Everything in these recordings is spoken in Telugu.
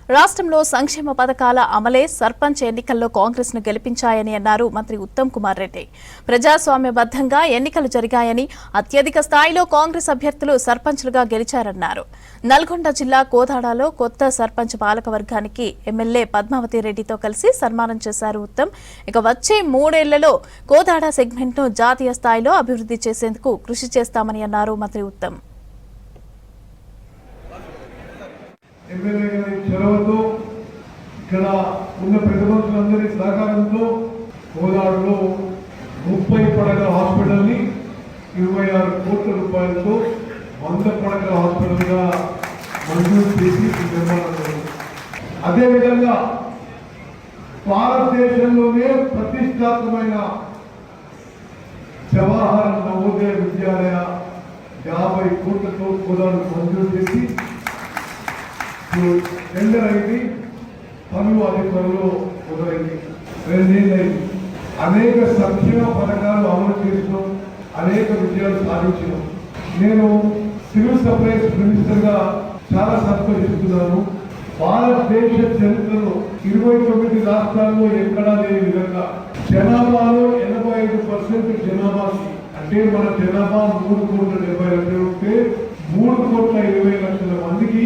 రాష్ట్రంలో సంక్షేమ పథకాల అమలే సర్పంచ్ ఎన్నికల్లో కాంగ్రెస్ ను గెలిపించాయని అన్నారు మంత్రి ఉత్తమ్ కుమార్ రెడ్డి. ప్రజాస్వామ్యబద్ధంగా ఎన్నికలు జరిగాయని, అత్యధిక స్థాయిలో కాంగ్రెస్ అభ్యర్థులు సర్పంచ్లుగా గెలిచారన్నారు. నల్గొండ జిల్లా కోదాడలో కొత్త సర్పంచ్ పాలకవర్గానికి ఎమ్మెల్యే పద్మావతి రెడ్డితో కలిసి సన్మానం చేశారు ఉత్తమ్. ఇక వచ్చే 3 ఏళ్లలో కోదాడ సెగ్మెంట్ ను జాతీయ స్థాయిలో అభివృద్ధి చేసేందుకు కృషి చేస్తామని అన్నారు మంత్రి ఉత్తమ్. ఎమ్మెల్యే గారి చొరవతో ఇక్కడ ఉన్న పెద్ద మనుషులందరి సహకారంతో కోదాడులో 30 పడకల హాస్పిటల్ని 26 కోట్ల రూపాయలతో 100 పడకల హాస్పిటల్గా మంజూరు చేసి నిర్మాణం జరిగింది. అదేవిధంగా భారతదేశంలోనే ప్రతిష్టాత్మకమైన జవహర్ నవోదయ విద్యాలయ 50 కోట్లతో కోదాడు మంజూరు చేసి టెండర్ అయింది. పనులు అదే త్వరలో మొదలైంది. 2 ఏళ్ళు అయింది. అనేక సంక్షేమ పథకాలు అమలు చేసినాం, అనేక విజయాలు సాధించినాం. నేను సివిల్ సప్లైస్ మినిస్టర్గా చాలా సంతోషిస్తున్నాను. భారతదేశ చరిత్రలో 29 రాష్ట్రాల్లో ఎక్కడా లేని విధంగా జనాభాలో 85% జనాభాకి, అంటే మన జనాభా 3,70,00,000 ఉంటే 3,20,00,000 మందికి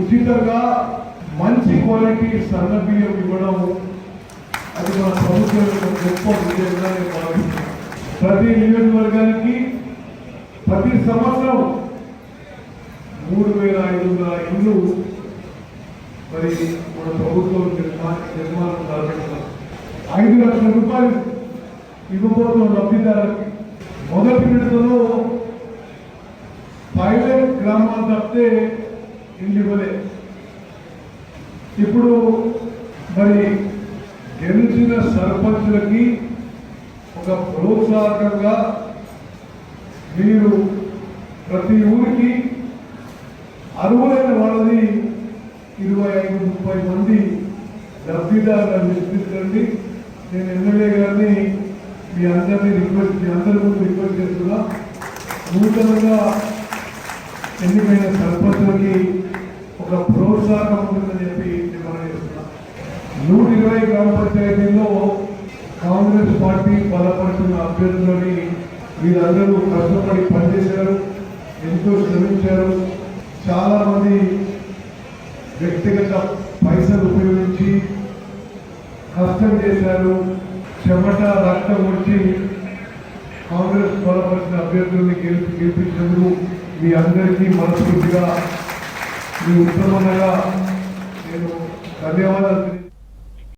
ఉచితంగా మంచి క్వాలిటీ సన్న బియ్యం ఇవ్వడం, అది మన ప్రభుత్వం గొప్ప విజయంగా నేను భావిస్తున్నాను. ప్రతి నియోజకవర్గానికి ప్రతి సంవత్సరం 3,500 ఇళ్ళు మరి మన ప్రభుత్వం నిర్మాణం ప్రారంభించాం. 5 లక్షల రూపాయలు ఇవ్వబోతున్న లబ్ధిదారులకి మొదటి విడతలో పైలట్ గ్రామాలు తప్పితే ఇల్లు ఇవ్వలే. ఇప్పుడు మరి గెలిచిన సర్పంచులకి ఒక ప్రోత్సాహకంగా మీరు ప్రతి ఊరికి అర్హులైన వాళ్ళని 25-30 మంది లబ్ధిదారులను నిశ్చితండి. నేను ఎమ్మెల్యే గారిని మీ అందరి ముందు రిక్వెస్ట్ చేస్తున్నా, నూతనంగా ఎన్నికైన సర్పంచులకి ఒక ప్రోత్సాహం ఉంటుందని చెప్పి నిర్మాణం చేస్తున్నాం. 120 గ్రామ పంచాయతీల్లో కాంగ్రెస్ పార్టీ బలపడుతున్న అభ్యర్థులని వీరందరూ కష్టపడి పనిచేశారు, ఎంతో శ్రమించారు. చాలా మంది వ్యక్తిగత పైసలు ఉపయోగించి కష్టం చేశారు, చెమట రక్తం వచ్చి కాంగ్రెస్ బలపరిచిన అభ్యర్థుల్ని గెలిపించినందుకు మీ అందరికీ మనస్ఫూర్తిగా మీ ఉత్తమంగా నేను ధన్యవాదాలు.